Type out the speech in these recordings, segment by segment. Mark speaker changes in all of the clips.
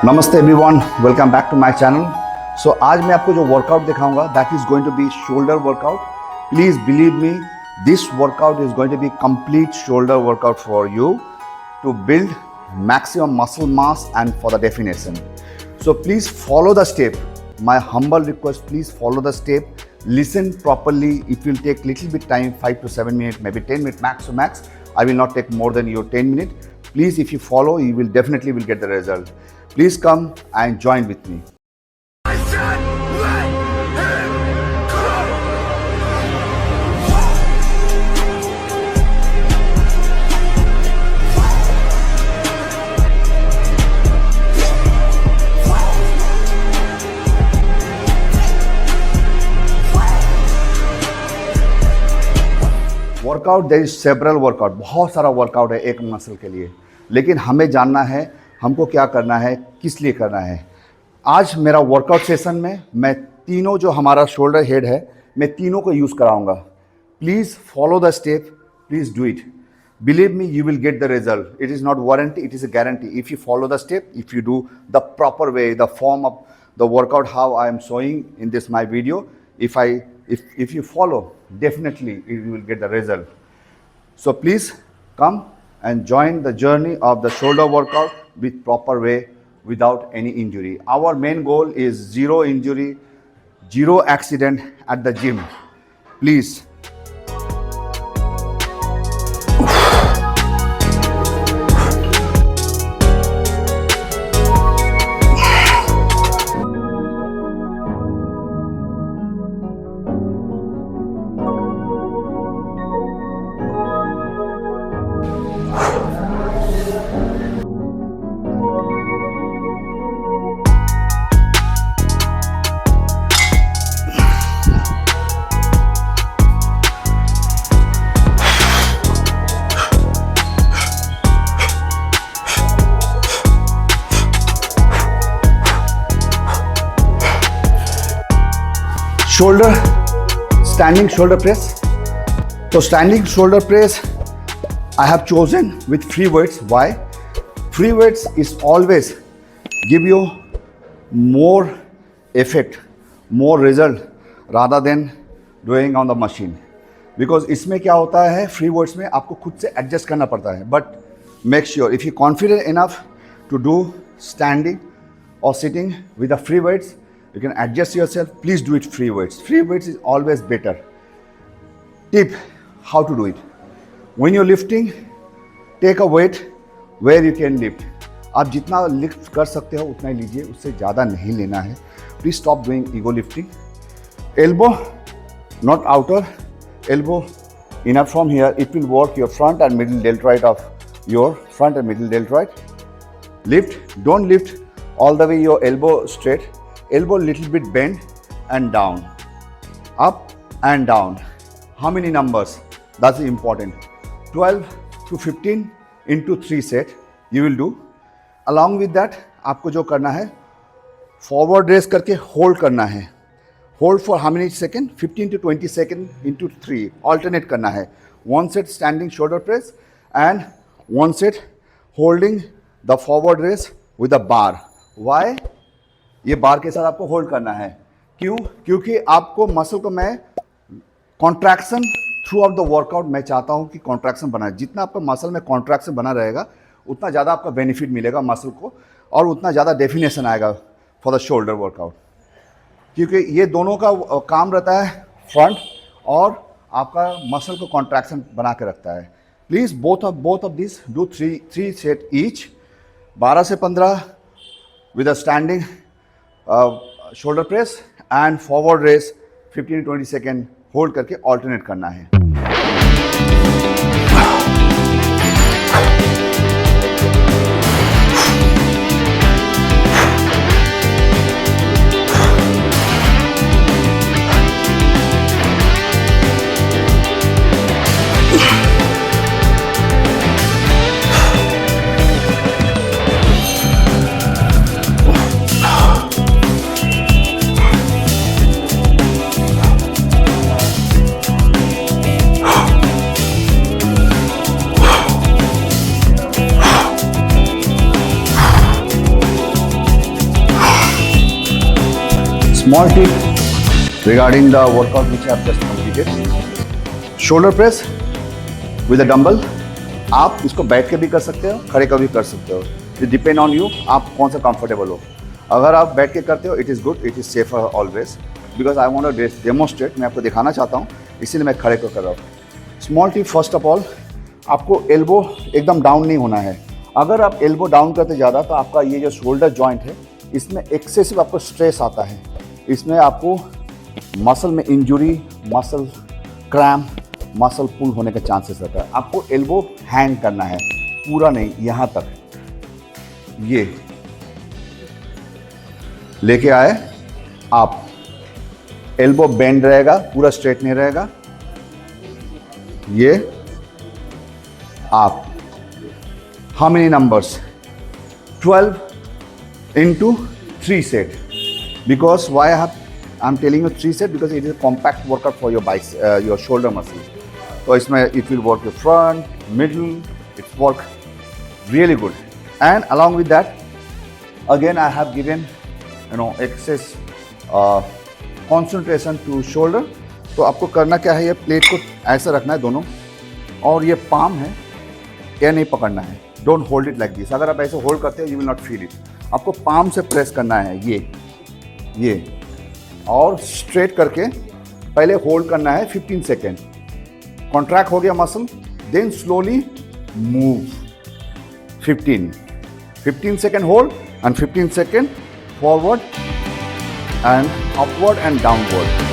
Speaker 1: नमस्ते everyone, welcome back to my channel. So आज मैं आपको जो वर्कआउट दिखाऊंगा that is going to be shoulder workout. Please believe me, this workout is going to be complete shoulder workout for you to build maximum muscle mass and for the definition. So please follow the step. My humble request, please follow the step. Listen properly. It will take little bit time, 5 to 7 minutes, maybe 10 minutes max to max. I will not take more than your 10 minutes. Please, if you follow, you will definitely will get the result. Please come and join with me. Workout, there is several workout, बहुत सारा workout है एक muscle के लिए, लेकिन हमें जानना है हमको क्या करना है, किस लिए करना है। आज मेरा वर्कआउट सेशन में मैं तीनों जो हमारा शोल्डर हेड है, मैं तीनों को यूज़ कराऊंगा। Please follow the step, please do it. Believe me, you will get the result. It is not warranty, it is a guarantee. If you follow the step, if you do the proper way, the form of the workout how I am showing in this my video, if you follow, definitely you will get the result. So please come and join the journey of the shoulder workout with proper way, without any injury. Our main goal is zero injury, zero accident at the gym. Please. Shoulder, standing shoulder press. तो standing shoulder press I have chosen with free weights. Why? Free weights is always give you more effect, more result rather than doing on the machine. Because इसमें क्या होता है, free weights में आपको खुद से adjust करना पड़ता है। But make sure if you confident enough to do standing और sitting with the free weights, you can adjust yourself. Please do it free weights. Free weights is always better. Tip, how to do it. When you're lifting, take a weight where you can lift. आप जितना lift कर सकते हो उतना ही लीजिए, उससे ज़्यादा नहीं लेना है। Please stop doing ego lifting. Elbow, not outer. Elbow enough from here. It will work your front and middle deltoid of your front and middle deltoid. Lift. Don't lift all the way your elbow straight. Elbow little bit bend and down, up and down. How many numbers? That's important. 12 to 15 into 3 set you will do. Along with that, आपको जो करना है, forward raise करके hold करना है. Hold for how many second? 15 to 20 second into 3. Alternate करना है. One set standing shoulder press and one set holding the forward raise with a bar. Why? ये बार के साथ आपको होल्ड करना है। क्यों? क्योंकि आपको मसल को मैं contraction through out the workout, मैं चाहता हूँ कि कॉन्ट्रैक्शन बना। जितना आपका मसल में कॉन्ट्रैक्शन बना रहेगा उतना ज़्यादा आपका बेनिफिट मिलेगा मसल को, और उतना ज़्यादा डेफिनेशन आएगा फॉर द शोल्डर वर्कआउट। क्योंकि ये दोनों का काम रहता है, फ्रंट और आपका मसल को कॉन्ट्रैक्शन बना के रखता है। Please both of this do 3 set each, 12 से 15 with a standing shoulder press and forward raise 15 to 20 second hold करके ऑल्टरनेट करना है। Small tip regarding the workout which I have just completed. Shoulder press with a dumbbell. आप इसको बैठ के भी कर सकते हो, खड़े कर भी कर सकते हो. It depend on you. आप कौन सा कंफर्टेबल हो. अगर आप बैठ के करते हो, it is good, it is safer always. Because I want to demonstrate, मैं आपको दिखाना चाहता हूँ, इसीलिए मैं खड़े को कर रहा हूँ. Small tip first of all, आपको एल्बो एकदम डाउन नहीं होना है. अगर आप एल्बो डाउन करते ज़्यादा तो आपका ये जो शोल्डर जॉइंट है इसमें एक्सेसिव आपको स्ट्रेस आता है. इसमें आपको मसल में इंजुरी, मसल क्रैम्प, मसल पुल होने का चांसेस रहता है. आपको एल्बो हैंग करना है, पूरा नहीं, यहाँ तक ये लेके आए आप. एल्बो बेंड रहेगा, पूरा स्ट्रेट नहीं रहेगा. ये आप how many numbers 12 into 3 set. Because why I'm telling you 3 set, because it is a compact workout for your your shoulder muscle. So it will work your front, middle, it's work really good. And along with that, again I have given excess concentration to shoulder. तो आपको करना क्या है, ये plate को ऐसा रखना है दोनों, और ये पाम है, ये नहीं पकड़ना है. Don't hold it like this. अगर आप ऐसे होल्ड करते हो you will not feel it. आपको पाम से प्रेस करना है ये और स्ट्रेट करके पहले होल्ड करना है 15 सेकेंड. कॉन्ट्रैक्ट हो गया muscle, then slowly move. 15 second hold and 15 second forward and upward and downward.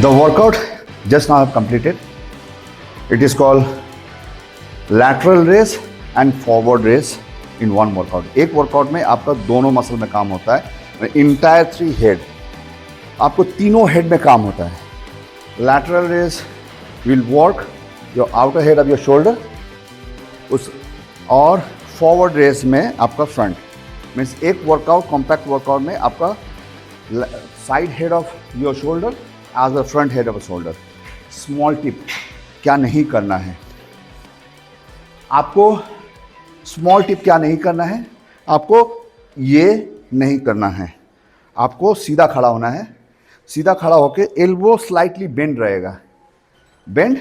Speaker 1: The workout just now I have completed. It is called lateral raise and forward raise in one workout. एक workout में आपका दोनों muscle में काम होता है. Entire 3 head, आपको तीनों head में काम होता है. Lateral raise will work your outer head of your shoulder, और forward raise में आपका front. Means एक workout, compact workout में आपका side head of your shoulder as the front head of a shoulder. Small tip, क्या नहीं करना है आपको. स्मॉल टिप क्या नहीं करना है आपको, ये नहीं करना है. आपको सीधा खड़ा होना है. सीधा खड़ा होके एल्बो स्लाइटली बेंड रहेगा. Bend,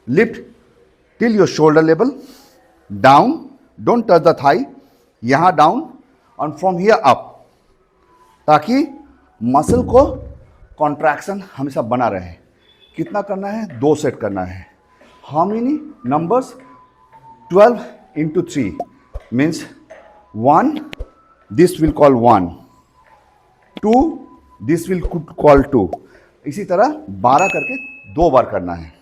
Speaker 1: lift till your shoulder level, down, don't touch the thigh, यहाँ डाउन और फ्रॉम हियर अप, ताकि मसल को कॉन्ट्रैक्शन हमेशा बना रहे. कितना करना है, 2 सेट करना है. How many numbers, 12 into 3 means 1, this will call 1, 2, this will call 2. इसी तरह 12 करके 2 बार करना है.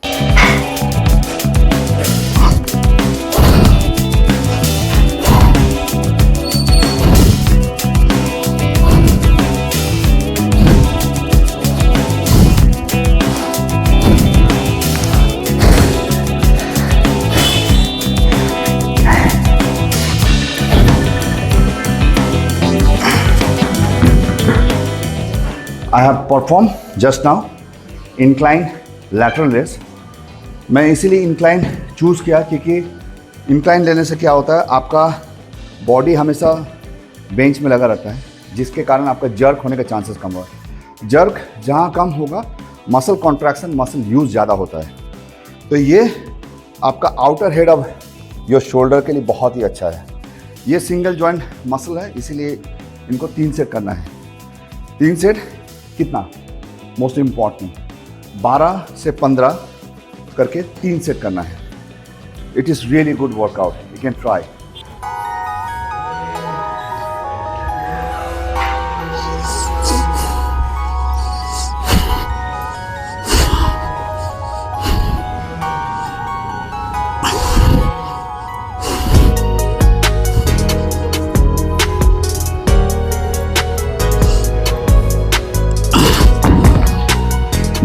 Speaker 1: I have performed just now incline lateral raise. मैं इसीलिए incline चूज़ किया क्योंकि incline लेने से क्या होता है, आपका बॉडी हमेशा बेंच में लगा रहता है, जिसके कारण आपका जर्क होने का चांसेस कम होगा. जर्क जहाँ कम होगा, मसल कॉन्ट्रैक्शन, मसल यूज़ ज़्यादा होता है. तो ये आपका outer head of your shoulder के लिए बहुत ही अच्छा है. ये सिंगल जॉइंट मसल है, इसीलिए इनको 3 सेट करना है. 3 सेट कितना, मोस्ट इम्पॉर्टेंट 12 से 15 करके 3 सेट करना है. It is really good workout, you can try.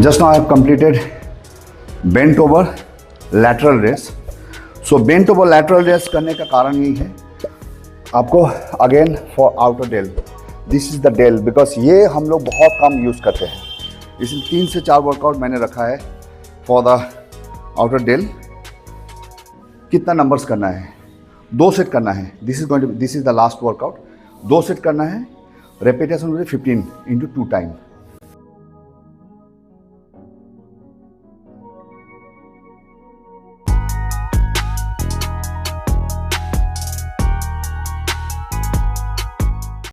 Speaker 1: Just now I have completed bent over lateral raise. So bent over lateral raise करने का कारण यही है आपको, again for outer delt, this is the delt, because ये हम लोग बहुत कम यूज़ करते हैं, इसलिए 3 से 4 वर्कआउट मैंने रखा है फॉर द आउटर डेल। कितना नंबर्स करना है? 2 सेट करना है। This is the last workout. 2 set करना है, रेपिटेशन 15 × 2 टाइम।